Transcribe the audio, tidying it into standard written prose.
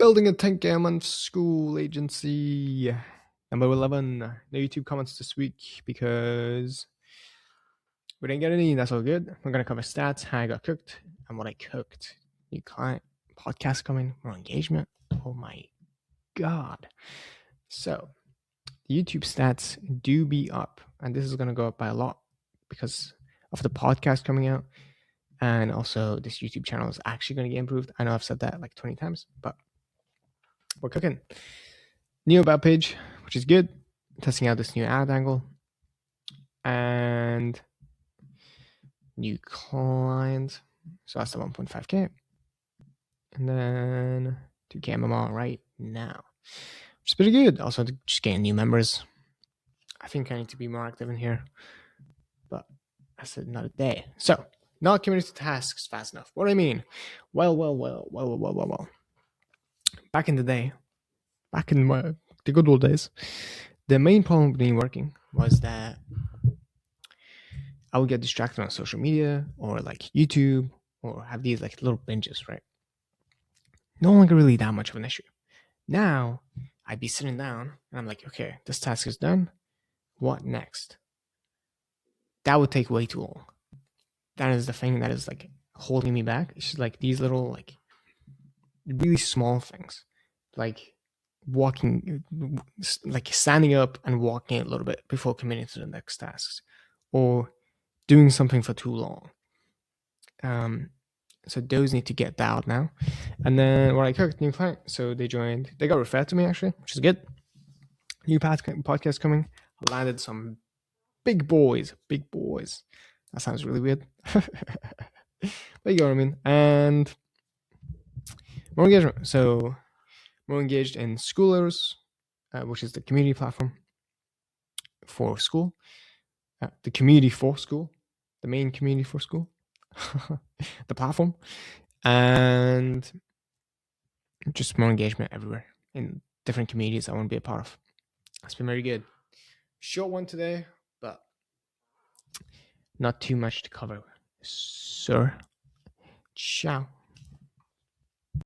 Building a 10K a month school agency. Number 11. No YouTube comments this week because we didn't get any. That's all good. We're going to cover stats, how I got cooked, and what I cooked. New client, podcast coming, more engagement. Oh my God. So, the YouTube stats do be up, and this is going to go up by a lot because of the podcast coming out. And also, this YouTube channel is actually going to get improved. I know I've said that like 20 times, but we're cooking. New about page, which is good. Testing out this new ad angle. And new client. So that's the 1.5K. And then 2K MMR right now, which is pretty good. Also, just getting new members. I think I need to be more active in here, but that's another day. So, not community tasks fast enough. What do I mean? Well. Back in the day, back in the good old days, the main problem with me working was that I would get distracted on social media or like YouTube or have these like little binges, right? No longer really that much of an issue. Now, I'd be sitting down and I'm like, okay, this task is done. What next? That would take way too long. That is the thing that is like holding me back. It's just like these little like really small things, like walking, like standing up and walking a little bit before committing to the next tasks, or doing something for too long. So those need to get dialed now. And then what I cooked, new client. So they got referred to me actually, which is good. New podcast coming. Landed some big boys. That sounds really weird. But you know what I mean. And more engagement. So more engaged in Schoolers, which is the community platform for Skool. The community for Skool. The main community for Skool. The platform. And just more engagement everywhere in different communities I want to be a part of. It's been very good. Short one today, but not too much to cover. Sir. Ciao.